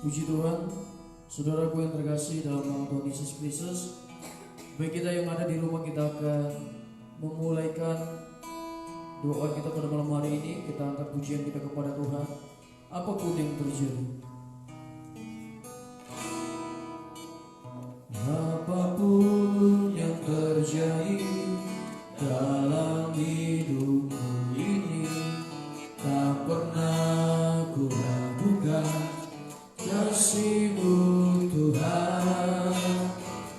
Puji Tuhan, saudaraku yang terkasih dalam nama Tuhan Yesus Kristus. Bagi kita yang ada di rumah, kita akan memulaikan doa kita pada malam hari ini. Kita angkat pujian kita kepada Tuhan, apapun yang terjadi. Apapun yang terjadi dalam hidupku ini, tak pernah ku ragukan kasih-Mu Tuhan.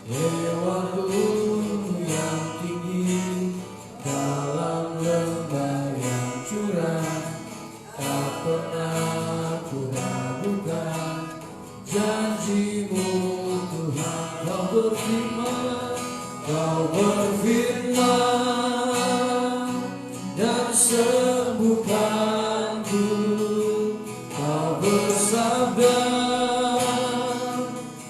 Hewanmu yang tinggi dalam lembah yang curam, tak pernah ku ragukan janji-Mu Tuhan. Kau berfirman dan sembuhkanku. Kau bersabda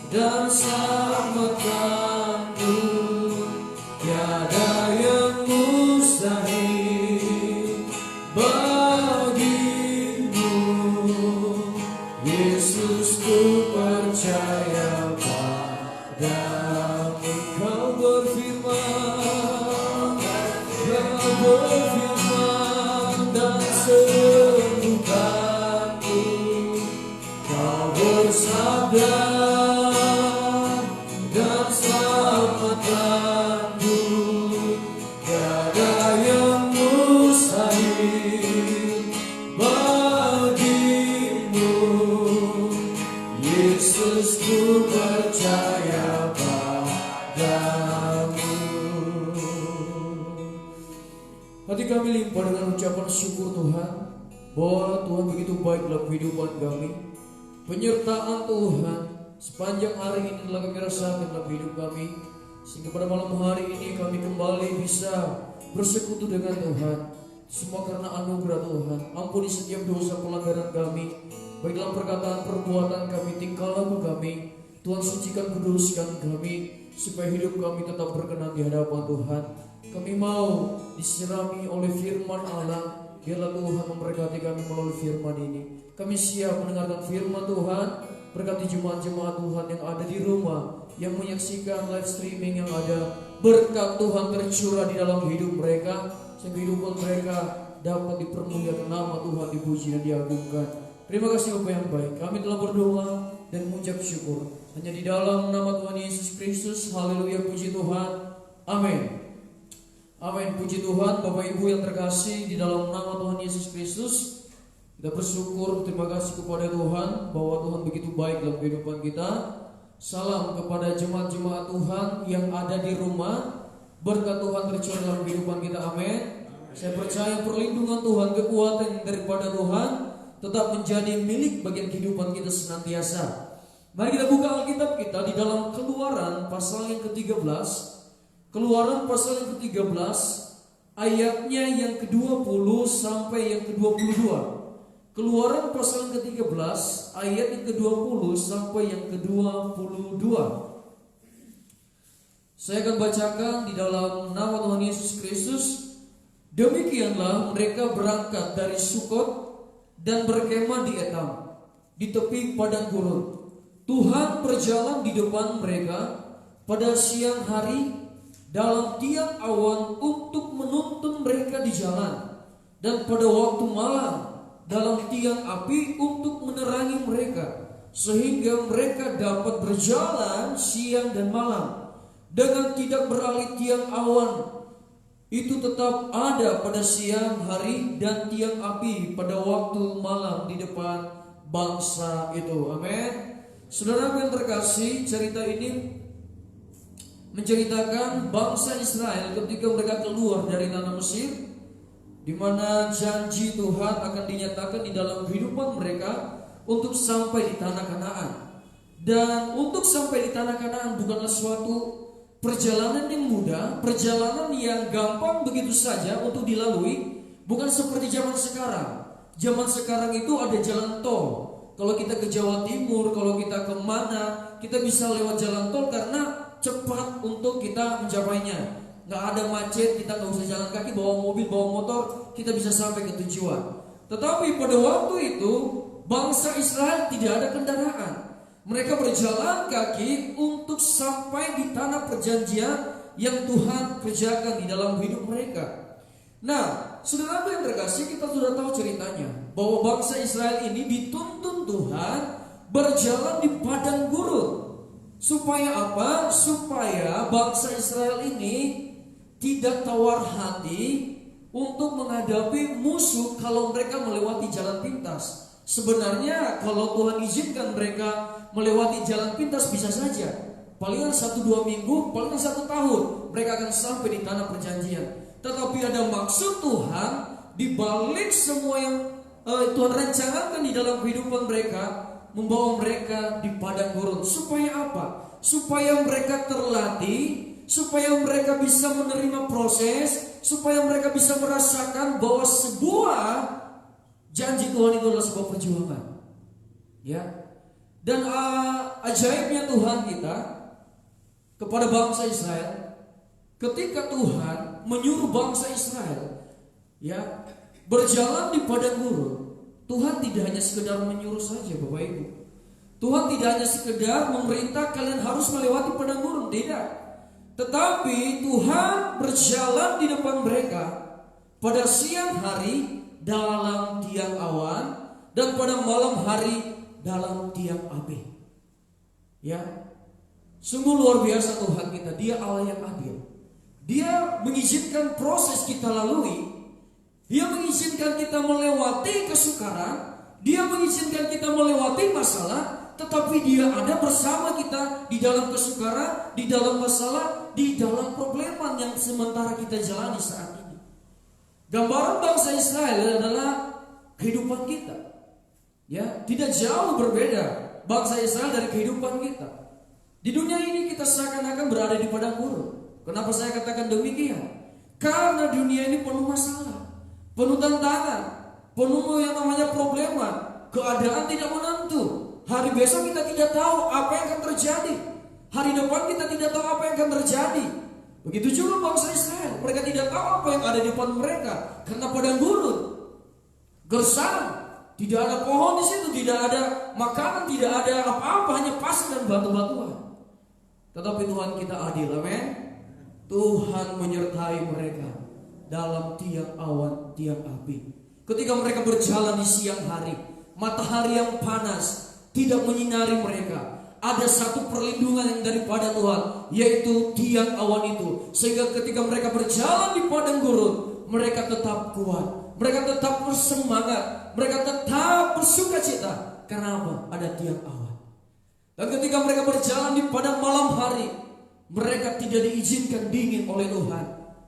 dan selamatkanku. Tiada yang mustahil bagimu. Yesus, ku percaya padamu. Kau berfirman dan sembuhkanku. Kau bersabda dan selamatkanku. Tiada yang mustahil bagimu. Yesus, ku percaya padamu. Hati kami limpah dengan ucapan syukur Tuhan, bahwa Tuhan begitu baik dalam kehidupan kami. Penyertaan Tuhan sepanjang hari ini telah kami rasakan dalam hidup kami, sehingga pada malam hari ini kami kembali bisa bersekutu dengan Tuhan. Semua karena anugerah Tuhan. Ampuni setiap dosa pelanggaran kami, baik dalam perkataan, perbuatan kami, tingkah laku kami. Tuhan, sucikan, kuduskan kami, supaya hidup kami tetap berkenan di hadapan Tuhan. Kami mau disirami oleh firman Allah. Biarlah Tuhan memberkati kami melalui firman ini. Kami siap mendengarkan firman Tuhan. Berkati jemaat-jemaat Tuhan yang ada di rumah, yang menyaksikan live streaming yang ada. Berkat Tuhan tercurah di dalam hidup mereka, sehingga kehidupan mereka dapat dipermuliakan, nama Tuhan dipuji dan diagungkan. Terima kasih Bapa yang baik. Kami telah berdoa dan mengucap syukur hanya di dalam nama Tuhan Yesus Kristus. Haleluya, puji Tuhan. Amin. Amin, puji Tuhan. Bapak Ibu yang terkasih, di dalam nama Tuhan Yesus Kristus, kita bersyukur, terima kasih kepada Tuhan bahwa Tuhan begitu baik dalam kehidupan kita. Salam kepada jemaat-jemaat Tuhan yang ada di rumah. Berkat Tuhan tercurah dalam kehidupan kita. Amin. Saya percaya perlindungan Tuhan, kekuatan daripada Tuhan tetap menjadi milik bagian kehidupan kita senantiasa. Mari kita buka Alkitab kita di dalam Keluaran pasal yang ke-13. Keluaran pasal yang ke-13, ayatnya yang ke-20 sampai yang ke-22. Keluaran pasal yang ke-13, ayat yang ke-20 sampai yang ke-22. Saya akan bacakan di dalam nama Tuhan Yesus Kristus. Demikianlah mereka berangkat dari Sukot dan berkemah di Etam, di tepi padang gurun. Tuhan berjalan di depan mereka pada siang hari dalam tiang awan untuk menuntun mereka di jalan, dan pada waktu malam dalam tiang api untuk menerangi mereka, sehingga mereka dapat berjalan siang dan malam. Dengan tidak beralih tiang awan itu tetap ada pada siang hari, dan tiang api pada waktu malam di depan bangsa itu. Amin. Saudara yang terkasih, cerita ini menceritakan bangsa Israel ketika mereka keluar dari tanah Mesir, di mana janji Tuhan akan dinyatakan di dalam kehidupan mereka untuk sampai di tanah Kanaan. Dan untuk sampai di tanah Kanaan bukanlah suatu perjalanan yang mudah, perjalanan yang gampang begitu saja untuk dilalui. Bukan seperti zaman sekarang. Zaman sekarang itu ada jalan tol. Kalau kita ke Jawa Timur, kalau kita ke mana, kita bisa lewat jalan tol karena cepat untuk kita mencapainya. Nggak ada macet, kita nggak usah jalan kaki, bawa mobil, bawa motor, kita bisa sampai ke tujuan. Tetapi pada waktu itu bangsa Israel tidak ada kendaraan. Mereka berjalan kaki untuk sampai di tanah perjanjian yang Tuhan kerjakan di dalam hidup mereka. Nah, saudara yang terkasih, kita sudah tahu ceritanya bahwa bangsa Israel ini dituntun Tuhan berjalan di padang gurun. Supaya apa? Supaya bangsa Israel ini tidak tawar hati untuk menghadapi musuh kalau mereka melewati jalan pintas. Sebenarnya kalau Tuhan izinkan mereka melewati jalan pintas bisa saja. Palingan 1-2 minggu, palingan 1 tahun mereka akan sampai di tanah perjanjian. Tetapi ada maksud Tuhan di balik semua yang Tuhan rencanakan di dalam kehidupan mereka, membawa mereka di padang gurun. Supaya apa? Supaya mereka terlatih, supaya mereka bisa menerima proses, supaya mereka bisa merasakan bahwa sebuah janji Tuhan itu adalah sebuah perjuangan. Ya. Dan ajaibnya Tuhan kita kepada bangsa Israel, ketika Tuhan menyuruh bangsa Israel ya berjalan di padang gurun, Tuhan tidak hanya sekedar menyuruh saja Bapak Ibu. Tuhan tidak hanya sekedar memerintah kalian harus melewati padang gurun, tidak. Tetapi Tuhan berjalan di depan mereka pada siang hari dalam tiang awan dan pada malam hari dalam tiang api. Ya, sungguh luar biasa Tuhan kita. Dia Allah yang adil. Dia mengizinkan proses kita lalui. Dia mengizinkan kita melewati kesukaran. Dia mengizinkan kita melewati masalah. Tetapi dia ada bersama kita di dalam kesukaran, di dalam masalah, di dalam problema yang sementara kita jalani saat ini. Gambaran bangsa Israel adalah kehidupan kita. Ya, tidak jauh berbeda bangsa Israel dari kehidupan kita. Di dunia ini kita seakan-akan berada di padang gurun. Kenapa saya katakan demikian? Karena dunia ini penuh masalah, penuh tantangan, penuh yang namanya problema. Keadaan tidak menentu. Hari besok kita tidak tahu apa yang akan terjadi. Hari depan kita tidak tahu apa yang akan terjadi. Begitu juga bangsa Israel. Mereka tidak tahu apa yang ada di depan mereka. Karena padang gurun, gersang, tidak ada pohon di situ, tidak ada makanan, tidak ada apa-apa, hanya pasir dan batu-batuan. Tetapi Tuhan kita adil, amin. Tuhan menyertai mereka dalam tiang awan, tiang api. Ketika mereka berjalan di siang hari, matahari yang panas tidak menyinari mereka. Ada satu perlindungan yang daripada Tuhan, yaitu tiang awan itu. Sehingga ketika mereka berjalan di padang gurun, mereka tetap kuat, mereka tetap bersemangat, mereka tetap bersuka cita. Karena apa? Ada tiang awan. Dan ketika mereka berjalan di padang malam hari, mereka tidak diizinkan dingin oleh Tuhan.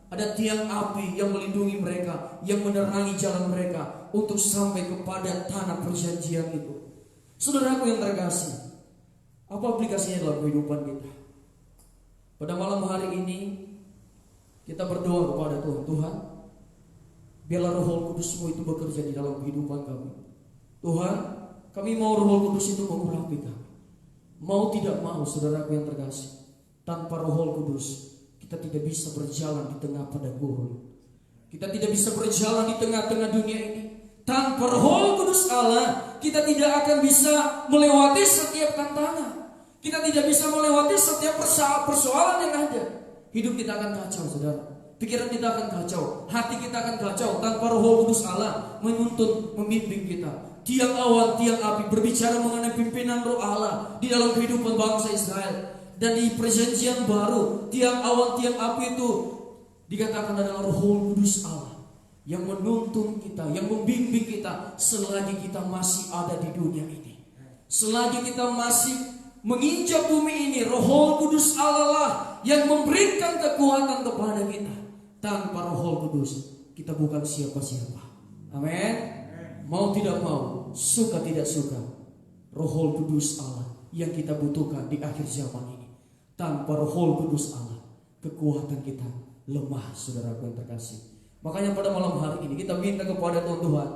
Ada tiang api yang melindungi mereka, yang menerangi jalan mereka untuk sampai kepada tanah perjanjian itu. Saudaraku yang terkasih, apa aplikasinya dalam kehidupan kita? Pada malam hari ini kita berdoa kepada Tuhan. Tuhan, biarlah Roh Kudus-Mu itu bekerja di dalam kehidupan kami. Tuhan, kami mau Roh Kudus itu mengurapi kami. Mau tidak mau, saudaraku yang terkasih, tanpa Roh Kudus kita tidak bisa berjalan di tengah padang gurun. Kita tidak bisa berjalan di tengah-tengah dunia ini. Tanpa Roh Kudus Allah, kita tidak akan bisa melewati setiap tantangan. Kita tidak bisa melewati setiap persoalan yang ada. Hidup kita akan kacau, saudara. Pikiran kita akan kacau, hati kita akan kacau. Tanpa Roh Kudus Allah menuntun, membimbing kita. Tiang awan, tiang api berbicara mengenai pimpinan Roh Allah di dalam kehidupan bangsa Israel. Dan di perjanjian baru, tiang awan, tiang api itu dikatakan adalah Roh Kudus Allah yang menuntun kita, yang membimbing kita selagi kita masih ada di dunia ini. Selagi kita masih menginjak bumi ini, Roh Kudus Allah lah yang memberikan kekuatan kepada kita. Tanpa Roh Kudus kita bukan siapa-siapa. Amin. Mau tidak mau, suka tidak suka, Roh Kudus Allah yang kita butuhkan di akhir zaman ini. Tanpa Roh Kudus Allah, kekuatan kita lemah, saudaraku yang terkasih. Makanya pada malam hari ini kita minta kepada Tuhan,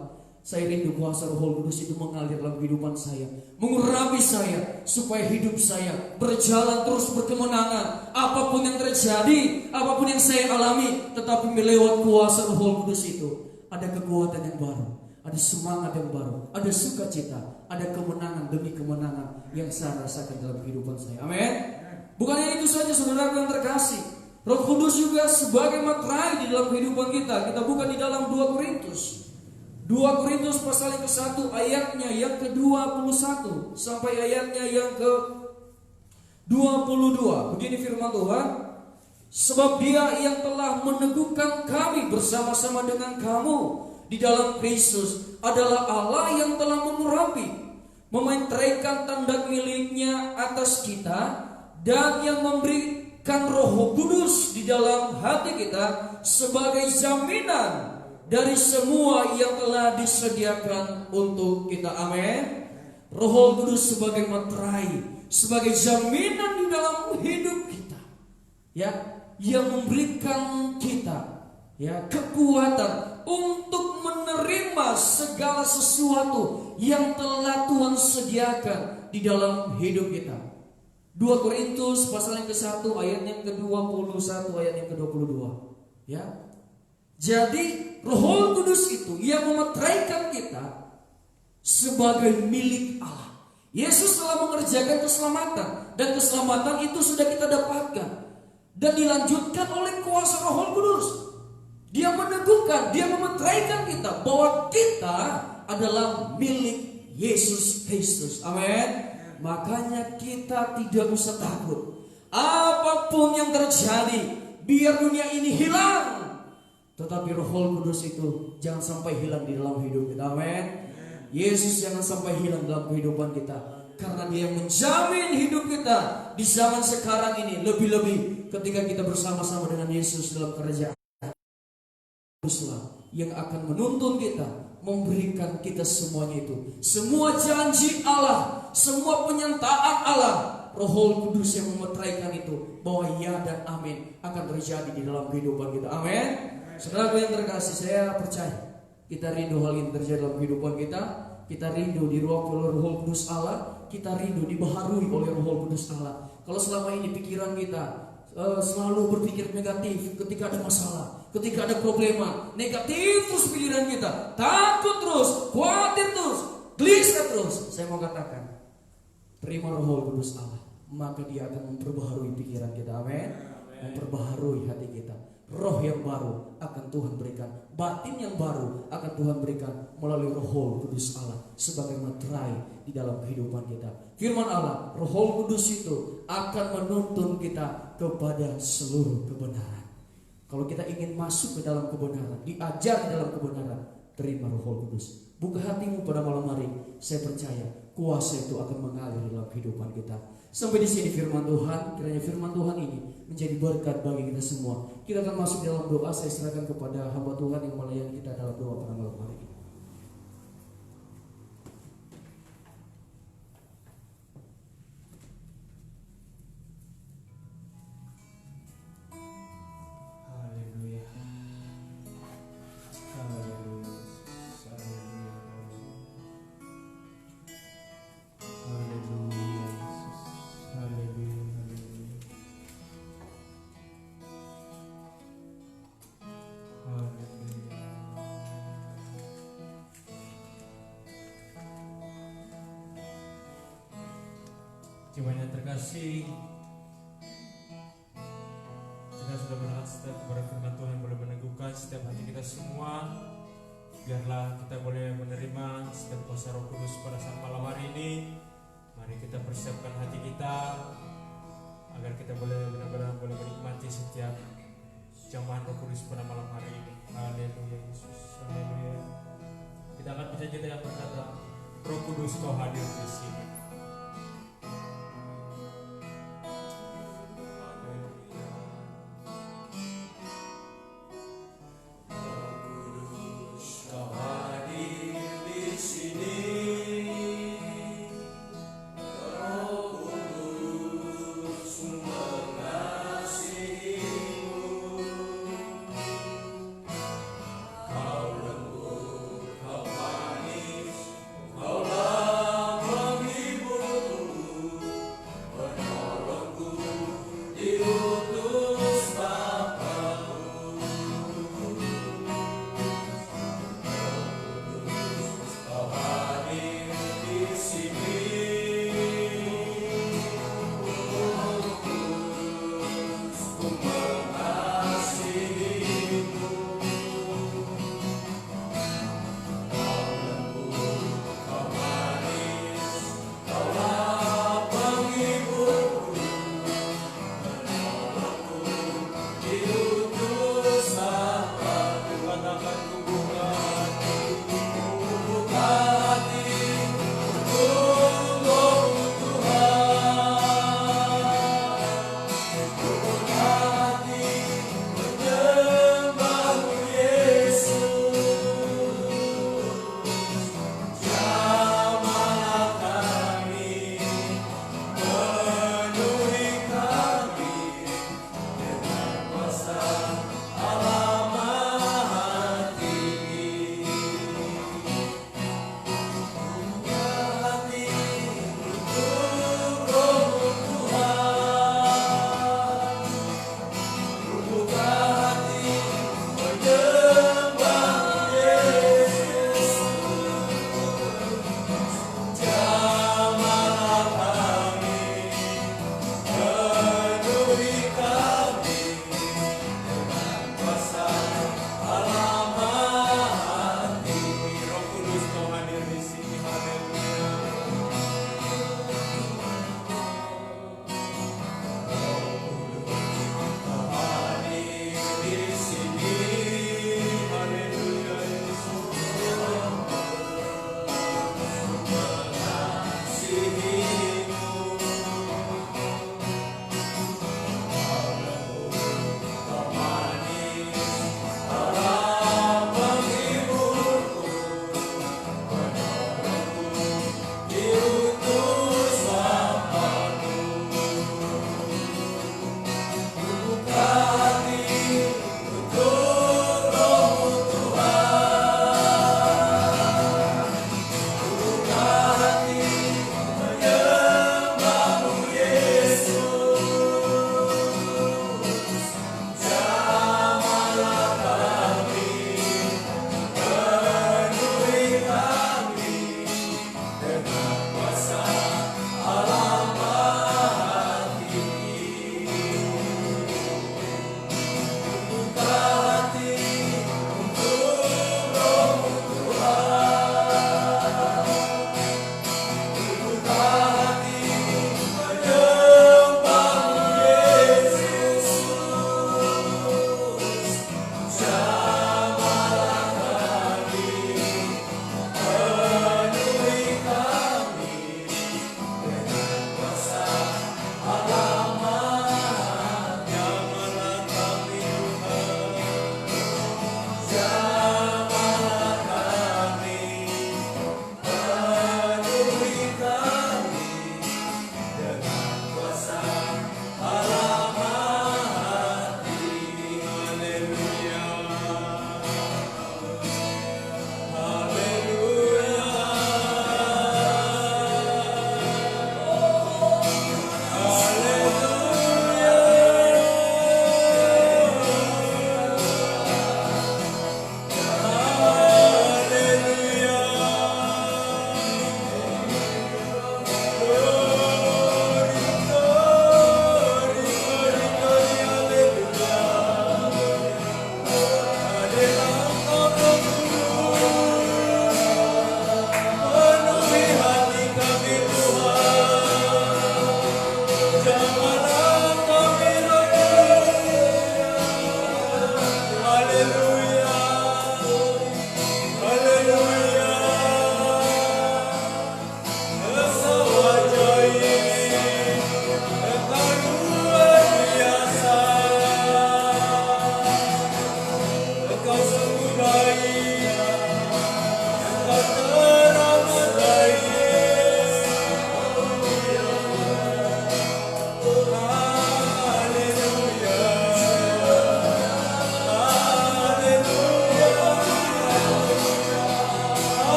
saya rindu kuasa Roh Kudus itu mengalir dalam kehidupan saya, mengurapi saya, supaya hidup saya berjalan terus berkemenangan. Apapun yang terjadi, apapun yang saya alami, tetapi melewat kuasa Roh Kudus itu ada kekuatan yang baru, ada semangat yang baru, ada sukacita, ada kemenangan demi kemenangan yang saya rasakan dalam kehidupan saya. Amin. Bukan hanya itu saja saudara yang terkasih, Roh Kudus juga sebagai materai di dalam kehidupan kita. Kita buka di dalam 2 Korintus. 2 Korintus pasal yang ke-1 ayatnya yang ke-21 sampai ayatnya yang ke-22. Begini firman Tuhan. Sebab Dia yang telah meneguhkan kami bersama-sama dengan kamu di dalam Kristus adalah Allah yang telah mengurapi, memeteraikan tanda miliknya atas kita, dan yang memberikan Roh Kudus di dalam hati kita sebagai jaminan dari semua yang telah disediakan untuk kita. Amin. Roh Kudus sebagai materai, sebagai jaminan di dalam hidup kita, ya, yang memberikan kita, ya, kekuatan untuk menerima segala sesuatu yang telah Tuhan sediakan di dalam hidup kita. 2 Korintus pasal yang ke-1 ayat yang ke-21 ayat yang ke-22, ya. Jadi Roh Kudus itu yang memeteraikan kita sebagai milik Allah. Yesus telah mengerjakan keselamatan, dan keselamatan itu sudah kita dapatkan dan dilanjutkan oleh kuasa Roh Kudus. Dia meneguhkan, dia memeteraikan kita bahwa kita adalah milik Yesus Kristus. Amin. Makanya kita tidak usah takut. Apapun yang terjadi, biar dunia ini hilang, tetapi Roh Kudus itu jangan sampai hilang di dalam hidup kita. Amin. Yesus jangan sampai hilang dalam kehidupan kita, karena Dia yang menjamin hidup kita di zaman sekarang ini. Lebih-lebih ketika kita bersama-sama dengan Yesus dalam kerajaan, yang akan menuntun kita, memberikan kita semuanya itu. Semua janji Allah, semua penyertaan Allah, Roh Kudus yang memeteraikan itu, bahwa ya dan amin akan terjadi di dalam kehidupan kita. Amin. Saudara yang terkasih, saya percaya kita rindu hal ini terjadi dalam kehidupan kita. Kita rindu diruapi oleh Roh Kudus Allah, kita rindu dibaharui oleh Roh Kudus Allah. Kalau selama ini pikiran kita selalu berpikir negatif ketika ada masalah, ketika ada problema, negatif terus pikiran kita, takut terus, khawatir terus, gelisah terus, saya mau katakan, terima Roh Kudus Allah, maka Dia akan memperbaharui pikiran kita. Amin. Memperbaharui hati kita. Roh yang baru akan Tuhan berikan, batin yang baru akan Tuhan berikan melalui Roh Kudus Allah sebagai materai di dalam kehidupan kita. Firman Allah, Roh Kudus itu akan menuntun kita kepada seluruh kebenaran. Kalau kita ingin masuk ke dalam kebenaran, diajar di dalam kebenaran, terima Roh Kudus. Buka hatimu pada malam hari, saya percaya kuasa itu akan mengalir dalam kehidupan kita. Sampai di sini firman Tuhan. Kiranya firman Tuhan ini menjadi berkat bagi kita semua. Kita akan masuk dalam doa. Saya serahkan kepada hamba Tuhan yang melayani kita dalam doa pada malam hari ini. Jiwa yang terkasih, kita sudah melihat setiap kepada firman Tuhan yang boleh meneguhkan setiap hati kita semua. Biarlah kita boleh menerima setiap kuasa Roh Kudus pada saat malam hari ini. Mari kita persiapkan hati kita agar kita boleh benar-benar boleh menikmati setiap jamahan Roh Kudus pada malam hari ini. Haleluya Yesus, haleluya. Kita akan baca cerita yang berkata, Roh Kudus Kau hadir di sini. Kau lembut, kau manis, kau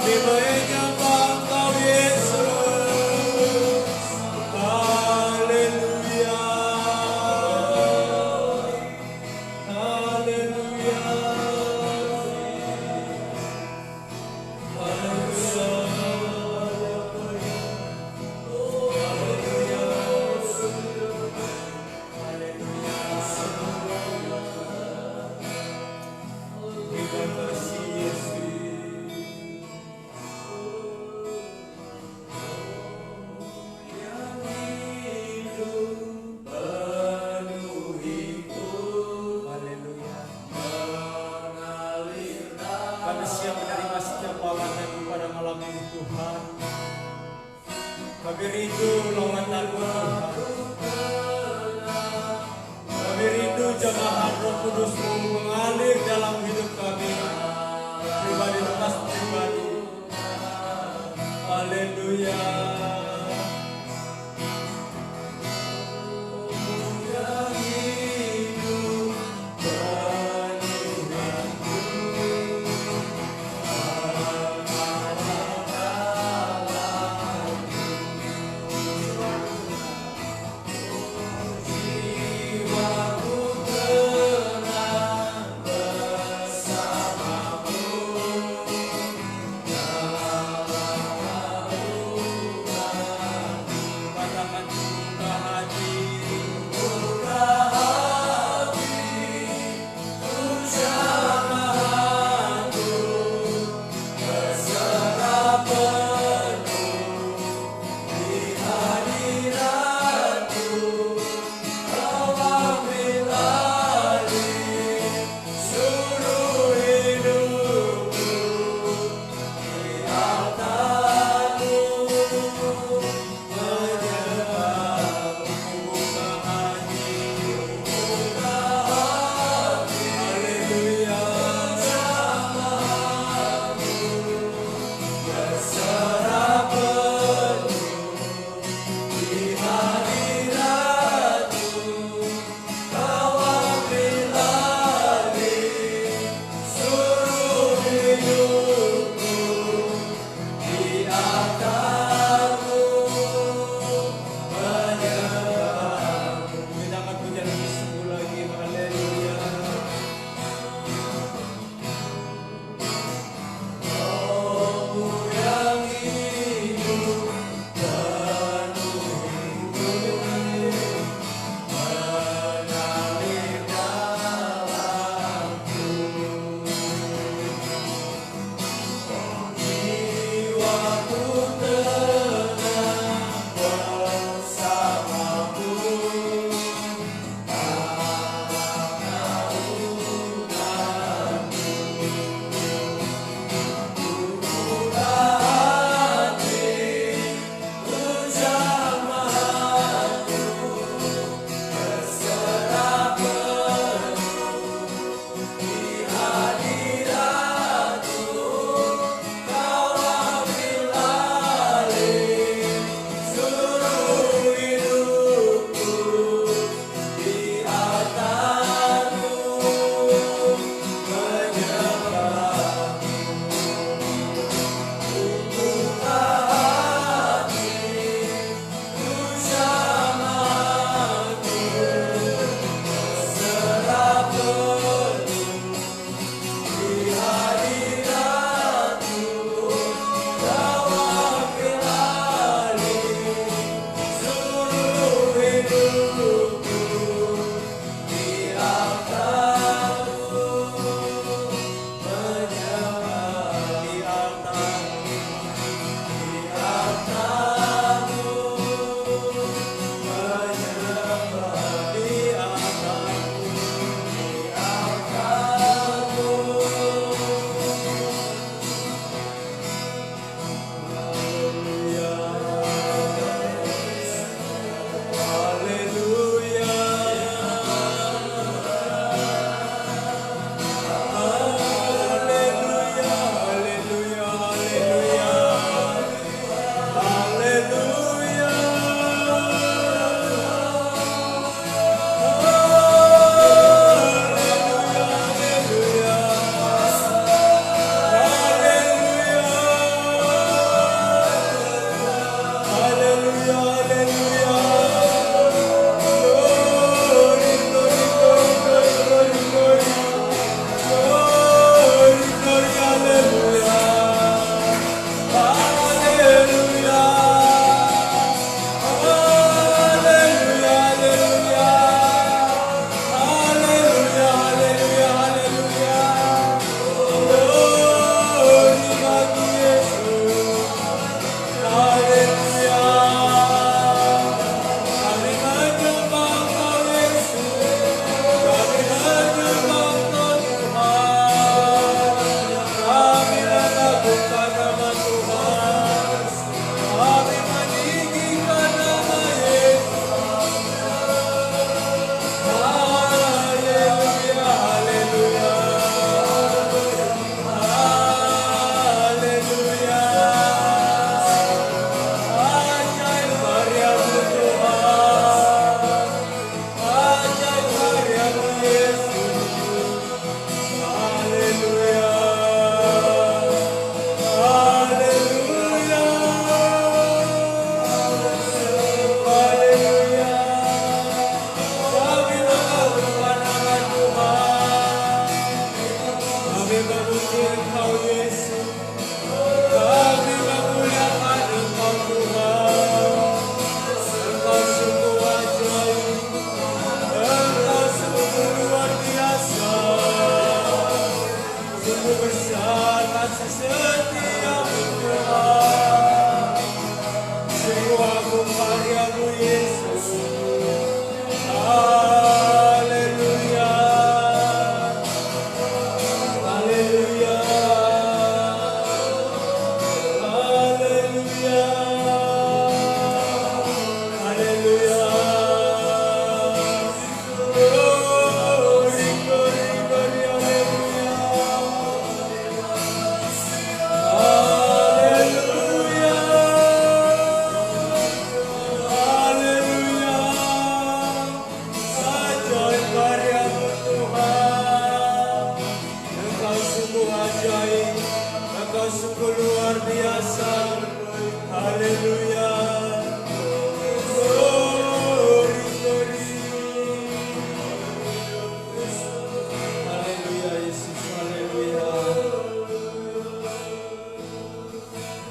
Kami menyembah Engkau Yesus. Haleluya. Haleluya. Terima kasih Yesus. Yang hidup penuhiku. Haleluya. Kami siap menerima setiap lawatan pada malam ini Tuhan. Kami rindu lawatan-Mu Tuhan. Kami rindu jamahan Roh Kudus-Mu mengalir dalam hidup kami, pribadi lepas pribadi. Haleluya. Yang hidup jiwaku tenang bersamamu.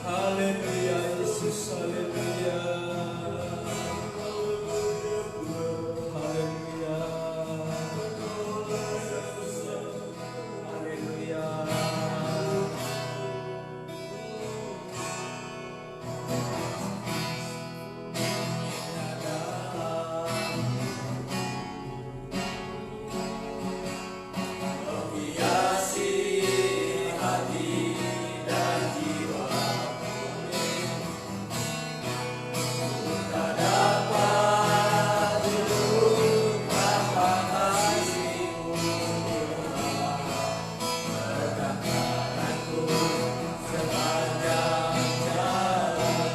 Haleluya Yesus, haleluya. Haleluya. Haleluya.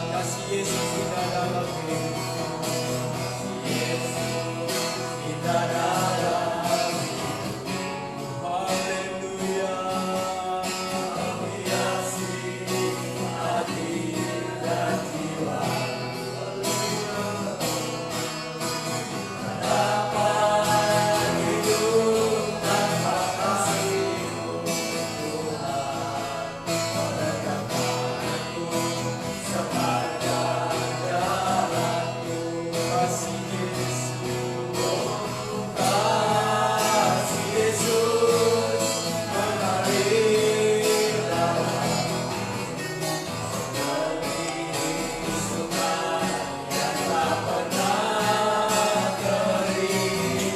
Kasih Yesus kita dalam kehidupan. Kita dalam haleluya. Hiasi hati dan jiwa. Dapat hidup tanpa kasih-Mu Tuhan. Berkataku sepanjang jalanku. Kasih Yesus, kasih Yesus mengalir dalamku seperti sungai yang tak pernah kering.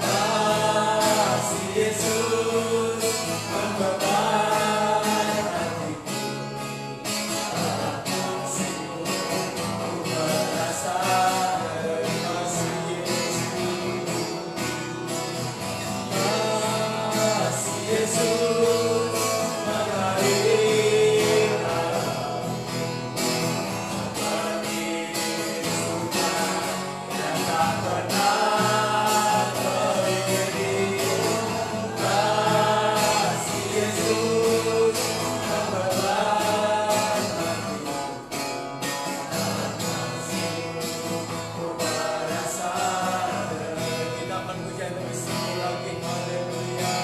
Kasih Yesus membeban hatiku. Kasih-Mu ku merasa dari kasih Yesus. Kasih Yesus mengalir dalamku seperti sungai yang tak pernah kering. Kasih Yesus membeban hatiku. Kasih-Mu ku merasa dari. Kita akan pujian lebih satu lagi. Haleluya.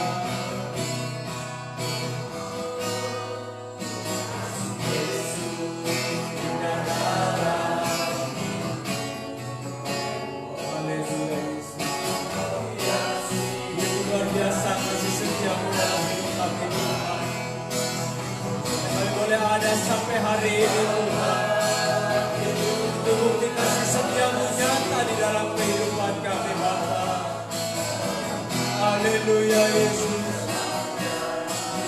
Haleluya Yesus. Begitu luar biasa kasih setia-Mu dalam hidup kami Tuhan. Kami boleh ada sampai hari ini Tuhan. Itu bukti kasih setia-Mu nyata di dalam kehidupan kami Bapa. Haleluya Yesus.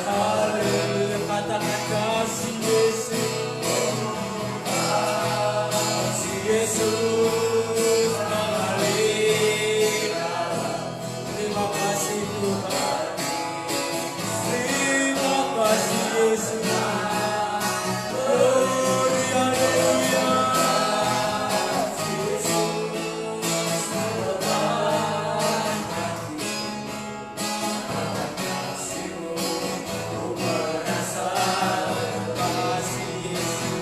Haleluya. Katakan kasih Yesus. Kasih Yesus mengalir dalam. Terima kasih Tuhan. Terima kasih Yesus. Glory, haleluya. Kasih Yesus membeban hatiku. Kasih-Mu ku merasa kasih Yesus.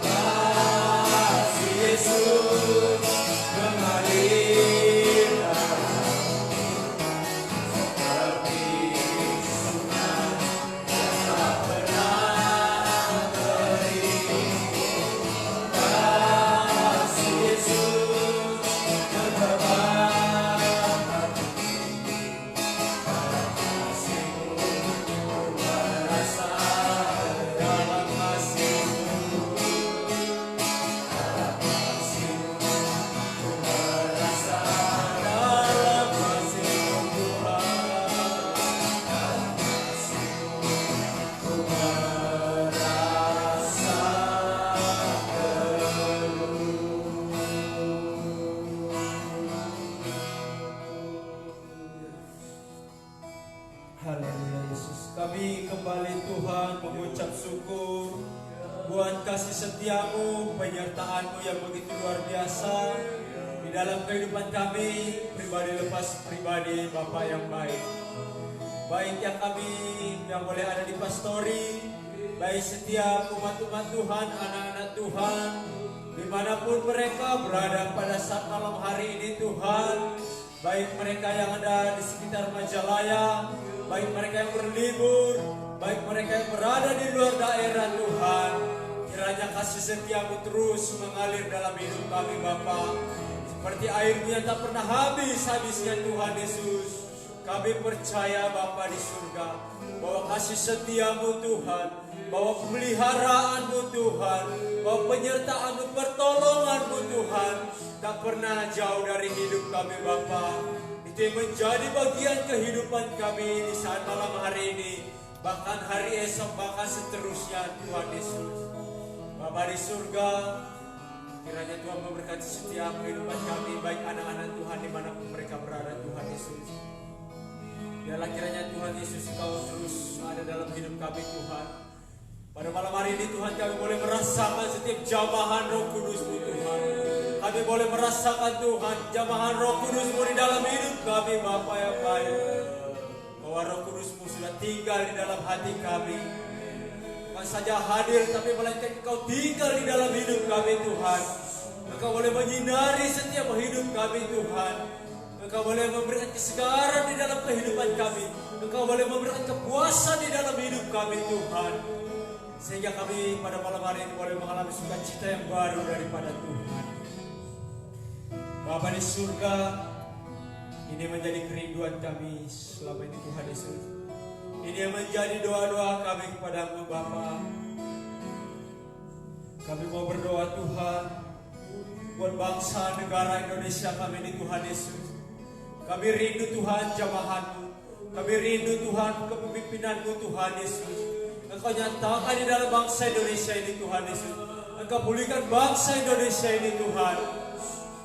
Kasih Yesus mengalir dalamku seperti sungai yang tak pernah kering. Kasih Yesus membeban hatiku. Kasih-Mu ku merasa dalam kasih-Mu. Dalam kasih-Mu ku merasa dalam kasih-Mu Tuhan. Dalam kasih-Mu ku merasa Haleluya Yesus. Kami kembali Tuhan mengucap syukur buat kasih setia-Mu, penyertaan-Mu yang begitu luar biasa di dalam kehidupan kami, pribadi lepas pribadi, Bapa yang baik. Baik yang kami yang boleh ada di pastori, baik setiap umat-umat Tuhan, anak-anak Tuhan, dimanapun mereka berada pada saat malam hari ini Tuhan, baik mereka yang ada di sekitar Majalaya, baik mereka yang berlibur, baik mereka yang berada di luar daerah Tuhan, kiranya kasih setiamu terus mengalir dalam hidup kami Bapa, seperti airmu yang tak pernah habis-habisnya Tuhan Yesus. Kami percaya Bapa di surga, bahwa kasih setiamu Tuhan, bahwa pemeliharaanmu Tuhan, bahwa penyertaanmu, pertolonganmu Tuhan, tak pernah jauh dari hidup kami Bapa. Itu yang menjadi bagian kehidupan kami di saat malam hari ini, bahkan hari esok, bahkan seterusnya Tuhan Yesus. Bapa di surga, kiranya Tuhan memberkati setiap kehidupan kami, baik anak-anak Tuhan dimanapun mereka berada Tuhan Yesus. Biarlah kiranya Tuhan Yesus Engkau terus ada dalam hidup kami Tuhan. Pada malam hari ini Tuhan, kami boleh merasakan setiap jamahan Roh Kudus-Mu Tuhan. Kami boleh merasakan Tuhan jamahan Roh Kudus-Mu di dalam hidup kami Bapa yang baik. Bahwa Roh Kudus-Mu sudah tinggal di dalam hati kami. Bukan saja hadir, tapi melainkan Engkau tinggal di dalam hidup kami Tuhan. Engkau boleh menyinari setiap hidup kami Tuhan. Engkau boleh memberikan kesegaran di dalam kehidupan kami. Engkau boleh memberikan kepuasan di dalam hidup kami Tuhan. Sehingga kami pada malam hari ini boleh mengalami sukacita yang baru daripada Tuhan. Bapa di surga, ini menjadi kerinduan kami selama ini Tuhan Yesus. Ini yang menjadi doa-doa kami kepada-Mu Bapa. Kami mau berdoa Tuhan buat bangsa negara Indonesia kami ini Tuhan Yesus. Kami rindu Tuhan jamahan-Mu. Kami rindu Tuhan kepemimpinan-Mu Tuhan Yesus. Engkau nyatakan di dalam bangsa Indonesia ini Tuhan Yesus. Engkau pulihkan bangsa Indonesia ini Tuhan.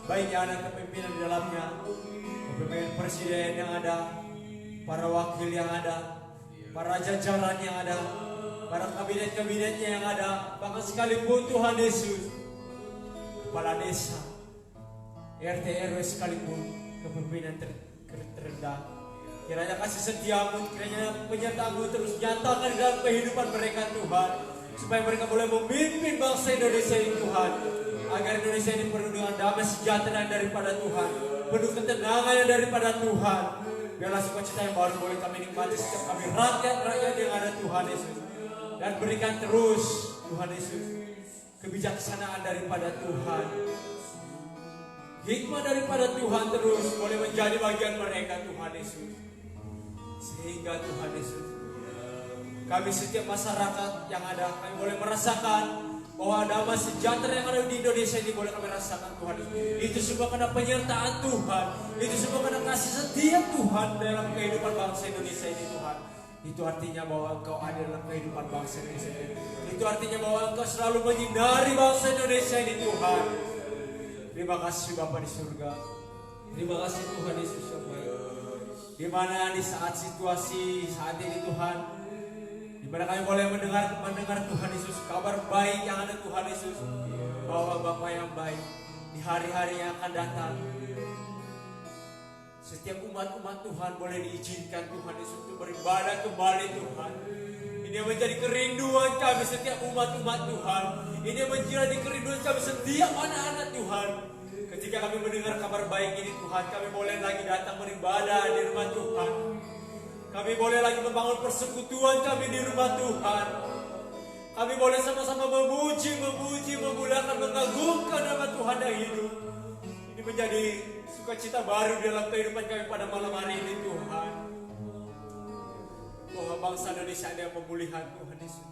Baik yang ada kepemimpinan di dalamnya, kepemimpinan presiden yang ada, para wakil yang ada, para jajaran yang ada, para kabinet-kabinetnya yang ada, bahkan sekalipun Tuhan Yesus, kepala desa, RT RW sekalipun, kepemimpinan terendah. Kiranya kasih setiamu, kiranya penyertaan-Mu terus nyatakan dalam kehidupan mereka Tuhan, supaya mereka boleh memimpin bangsa Indonesia ini Tuhan, agar Indonesia ini penuh dengan damai sejahtera daripada Tuhan, penuh ketenangan yang daripada Tuhan. Biarlah sukacita yang baru boleh kami nikmati setiap kami rakyat-rakyat yang ada Tuhan Yesus, dan berikan terus Tuhan Yesus kebijaksanaan daripada Tuhan, hikmah daripada Tuhan terus boleh menjadi bagian mereka Tuhan Yesus. Sehingga Tuhan Yesus, kami setiap masyarakat yang ada, kami boleh merasakan bahwa damai sejahtera yang ada di Indonesia ini boleh kami rasakan Tuhan. Itu semua karena penyertaan Tuhan, itu semua karena kasih setia Tuhan dalam kehidupan bangsa Indonesia ini Tuhan. Itu artinya bahwa Engkau ada dalam kehidupan bangsa Indonesia ini. Itu artinya bahwa Engkau selalu menyinari bangsa Indonesia ini Tuhan. Terima kasih Bapa di surga. Terima kasih Tuhan Yesus yang baik. Di mana di saat situasi saat ini Tuhan, di mana kami boleh mendengar Tuhan Yesus kabar baik yang ada Tuhan Yesus, bahwa Bapa yang baik di hari-hari yang akan datang, setiap umat-umat Tuhan boleh diizinkan Tuhan Yesus untuk beribadah kembali Tuhan. Ini yang menjadi kerinduan kami setiap umat-umat Tuhan. Ini yang menjadi kerinduan kami setiap anak-anak Tuhan. Ketika kami mendengar kabar baik ini Tuhan, kami boleh lagi datang beribadah di rumah Tuhan. Kami boleh lagi membangun persekutuan kami di rumah Tuhan. Kami boleh sama-sama memuji, memulakan, mengagungkan nama Tuhan yang hidup. Ini menjadi sukacita baru dalam kehidupan kami pada malam hari ini Tuhan. Bahwa bangsa Indonesia ada yang pemulihan Tuhan Yesus.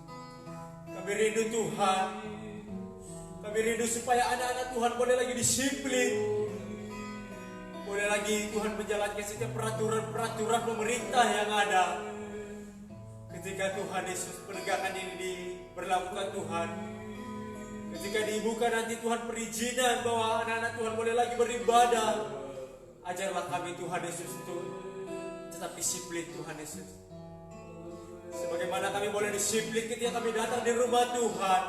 Kami rindu Tuhan. Kami rindu supaya anak-anak Tuhan boleh lagi disiplin. Boleh lagi Tuhan menjalankan setiap peraturan pemerintah yang ada. Ketika Tuhan Yesus menegakkan ini diberlakukan Tuhan. Ketika dibuka nanti Tuhan perizinan bahwa anak-anak Tuhan boleh lagi beribadah. Ajarlah kami Tuhan Yesus untuk tetap disiplin Tuhan Yesus. Sebagaimana kami boleh disiplin ketika kami datang di rumah Tuhan.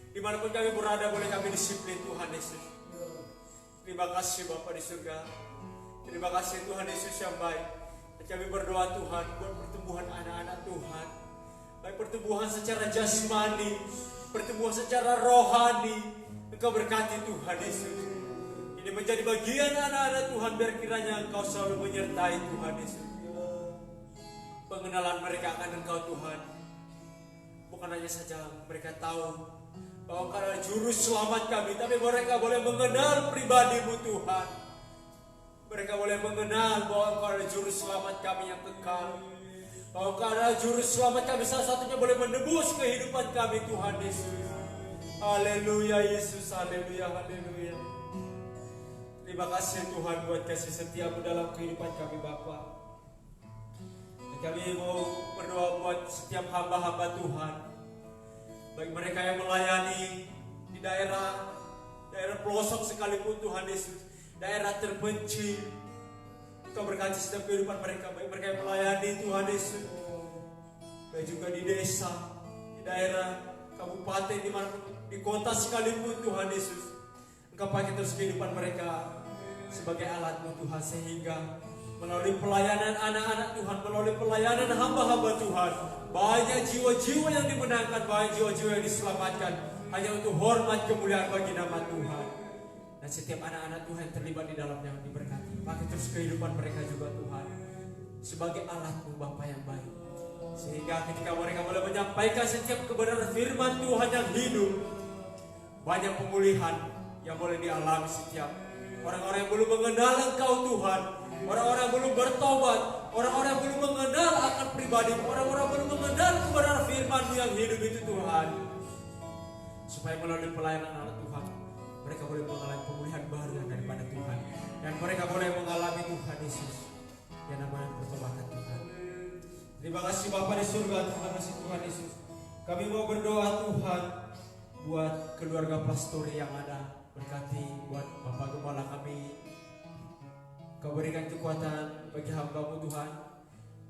Dimanapun kami berada boleh kami disiplin Tuhan Yesus. Terima kasih Bapa di surga. Terima kasih Tuhan Yesus yang baik. Dan kami berdoa Tuhan buat pertumbuhan anak-anak Tuhan. Baik pertumbuhan secara jasmani, pertumbuhan secara rohani. Engkau berkati Tuhan Yesus. Ini menjadi bagian anak-anak Tuhan, biar kiranya Engkau selalu menyertai Tuhan Yesus. Pengenalan mereka akan Engkau Tuhan bukan hanya saja mereka tahu bahwa Engkau adalah juru selamat kami, tapi mereka boleh mengenal pribadi-Mu Tuhan. Mereka boleh mengenal bahwa Engkau adalah juru selamat kami yang kekal, bahwa Engkau adalah juru selamat kami salah satunya boleh menebus kehidupan kami Tuhan Yesus. Haleluya Yesus, haleluya, haleluya. Terima kasih Tuhan buat kasih setia-Mu dalam kehidupan kami Bapa. Dan kami mau berdoa buat setiap hamba-hamba Tuhan, bagi mereka yang melayani di daerah pelosok sekalipun Tuhan Yesus, daerah terpencil. Engkau berkati setiap kehidupan mereka, baik mereka yang melayani Tuhan Yesus, baik juga di desa, di daerah kabupaten, di kota sekalipun Tuhan Yesus. Engkau pakai terus kehidupan mereka sebagai alat-Mu Tuhan, sehingga melalui pelayanan anak-anak Tuhan, melalui pelayanan hamba-hamba Tuhan, banyak jiwa-jiwa yang dimenangkan, banyak jiwa-jiwa yang diselamatkan, hanya untuk hormat kemuliaan bagi nama Tuhan. Dan setiap anak-anak Tuhan yang terlibat di dalamnya diberkati. Pakai terus kehidupan mereka juga Tuhan, sebagai alat-Mu Bapa yang baik, sehingga ketika mereka boleh menyampaikan setiap kebenaran firman Tuhan yang hidup, banyak pemulihan yang boleh dialami setiap orang-orang yang belum mengenal Engkau Tuhan, orang-orang yang belum bertobat, orang-orang yang belum mengenal akan pribadi, orang-orang yang belum mengenal kebenaran firman-Mu yang hidup itu Tuhan, supaya melalui pelayanan anak Tuhan mereka boleh mengalami pemulihan baru daripada Tuhan, dan mereka boleh mengalami Tuhan Yesus yang namanya pertobatan Tuhan. Terima kasih Bapa di surga, terima kasih Tuhan Yesus. Kami mau berdoa Tuhan buat keluarga pastori yang ada, berkati buat Bapak Gembala kami. Kau berikan kekuatan bagi hamba-Mu Tuhan,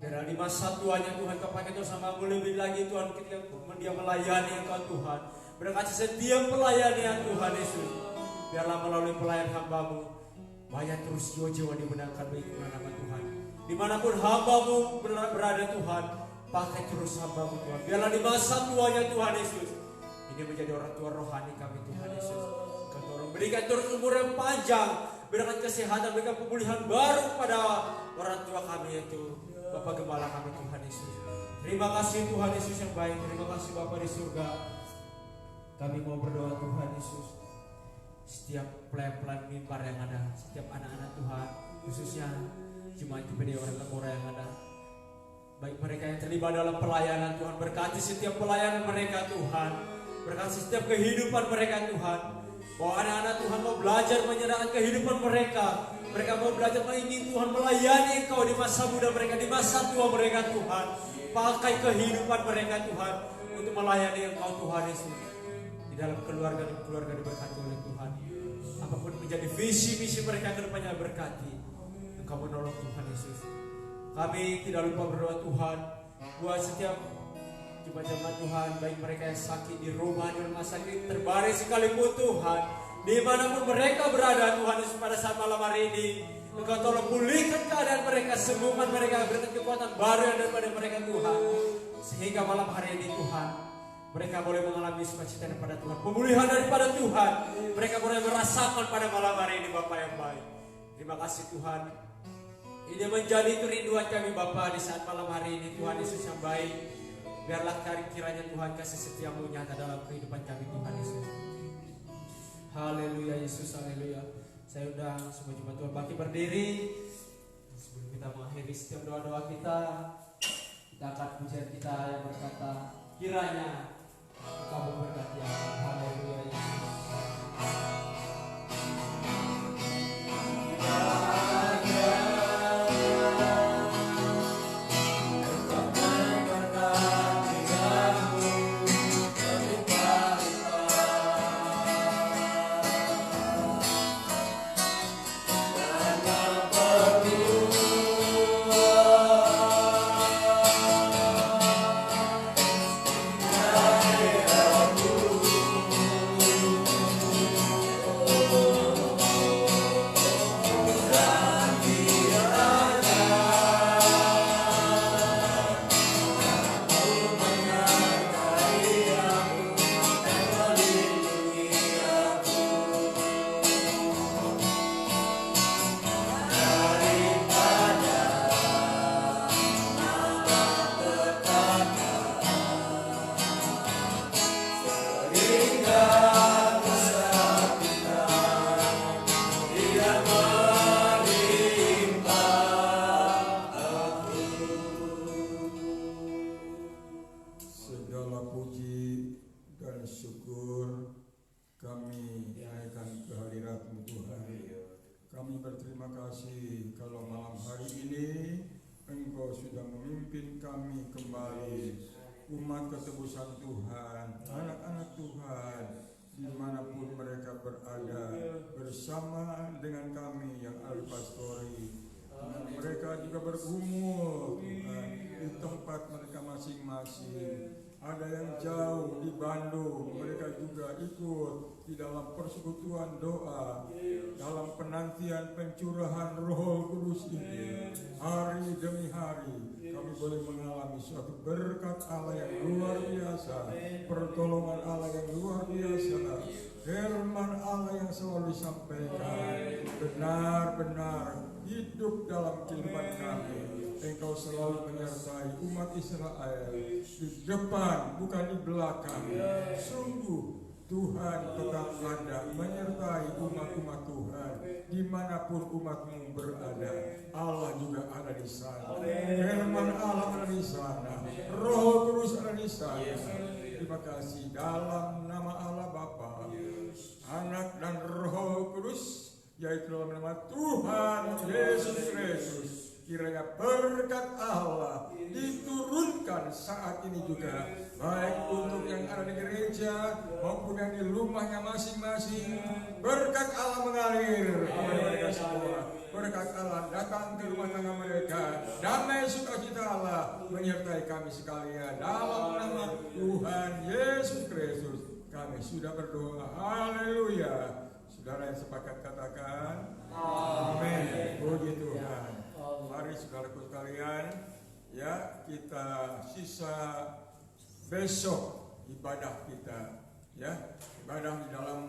biar di masa tuanya Tuhan Kau pakai terus sama-Mu lebih lagi Tuhan, ketika dia melayani Engkau Tuhan. Berkati setiap pelayanan Tuhan Yesus, biarlah melalui pelayan hamba-Mu banyak terus jiwa-jiwa dimenangkan bagi nama Tuhan. Dimanapun hamba-Mu berada Tuhan, pakai terus hamba-Mu Tuhan. Biarlah di masa tuanya Tuhan Yesus, ini menjadi orang tua rohani kami Tuhan Yesus. Kau tolong berikan terus umur yang panjang, berikan kesehatan, berikan pemulihan baru pada orang tua kami, yaitu Bapak Gembala kami Tuhan Yesus. Terima kasih Tuhan Yesus yang baik. Terima kasih Bapa di surga. Kami mau berdoa Tuhan Yesus, setiap pelayan-pelayan mimbar yang ada, setiap anak-anak Tuhan, khususnya jemaat GPD orang-orang yang ada, baik mereka yang terlibat dalam pelayanan Tuhan, berkati setiap pelayanan mereka Tuhan, berkati setiap kehidupan mereka Tuhan, bahwa anak-anak Tuhan mau belajar menyerahkan kehidupan mereka, mereka mau belajar ingin Tuhan melayani Engkau di masa muda mereka, di masa tua mereka Tuhan. Pakai kehidupan mereka Tuhan untuk melayani Engkau Tuhan Yesus. Dalam keluarga diberkati oleh Tuhan. Apapun menjadi visi misi mereka ke depannya berkati. Engkau menolong Tuhan Yesus. Kami tidak lupa berdoa Tuhan buat setiap jemaat-jemaat Tuhan, baik mereka yang sakit di rumah, di rumah sakit, terbaring sekalipun Tuhan, dimanapun mereka berada Tuhan Yesus pada saat malam hari ini, Engkau tolong pulihkan keadaan mereka, sembuhkan mereka, berikan kekuatan baru yang daripada mereka Tuhan, sehingga malam hari ini Tuhan mereka boleh mengalami sukacita daripada Tuhan, pemulihan daripada Tuhan. Mereka boleh merasakan pada malam hari ini Bapa yang baik. Terima kasih Tuhan. Ini menjadi kerinduan kami Bapa di saat malam hari ini Tuhan Yesus yang baik. Biarlah kiranya Tuhan kasih setia-Mu nyata dalam kehidupan kami Tuhan Yesus. Haleluya Yesus, haleluya. Saya undang semua jemaat Tuhan bangkit berdiri. Sebelum kita mengakhiri setiap doa-doa kita angkat pujian kita yang berkata, kiranya Engkau berkati Allah. Haleluya Yesus. Hallelujah. Segala puji dan syukur kami naikkan ke hadirat-Mu Tuhan. Kami berterima kasih kalau malam hari ini Engkau sudah memimpin kami kembali, umat ketebusan Tuhan, anak-anak Tuhan, dimanapun mereka berada, bersama dengan kami yang Al-Pastori. Mereka juga bergumul Tuhan di tempat mereka masing-masing. Ada yang jauh di Bandung, mereka juga ikut di dalam persekutuan doa, dalam penantian pencurahan Roh Kudus ini. Hari demi hari kami boleh mengalami suatu berkat Allah yang luar biasa, pertolongan Allah yang luar biasa, firman Allah yang selalu disampaikan benar-benar hidup dalam kehidupan kami. Engkau selalu menyertai umat Israel di depan, bukan di belakang. Sungguh Tuhan tetap ada menyertai umat-umat Tuhan dimanapun umat-Mu berada. Allah juga ada di sana. Firman Allah ada di sana. Roh Kudus ada di sana. Terima kasih dalam nama Allah Bapa, Anak dan Roh Kudus, yaitu dalam nama Tuhan Yesus Kristus. Kiranya berkat Allah diturunkan saat ini juga, baik untuk yang ada di gereja maupun yang di rumahnya masing-masing. Berkat Allah mengalir kepada mereka semua. Berkat Allah datang ke rumah tangga mereka. Damai sukacita Allah menyertai kami sekalian. Dalam nama Tuhan Yesus Kristus kami sudah berdoa. Haleluya. Saudara yang sepakat katakan amin. Puji Tuhan. Mari saudaraku sekalian, ya, kita sisa besok ibadah kita, ya, ibadah di dalam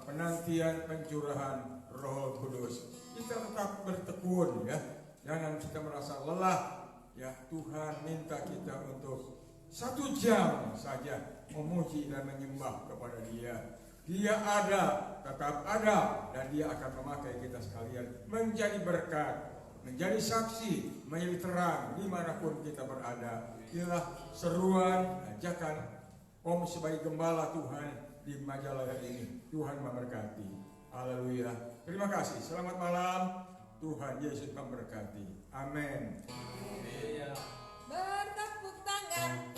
penantian pencurahan Roh Kudus. Kita tetap bertekun, ya, jangan kita merasa lelah, ya. Tuhan minta kita untuk 1 jam saja memuji dan menyembah kepada Dia. Dia ada, tetap ada, dan Dia akan memakai kita sekalian menjadi berkat, menjadi saksi, menjadi terang dimanapun kita berada. Inilah seruan, ajakan Om sebagai gembala Tuhan di Majalaya ini. Tuhan memberkati. Haleluya. Terima kasih. Selamat malam. Tuhan Yesus memberkati. Amin. Bertepuk tangan.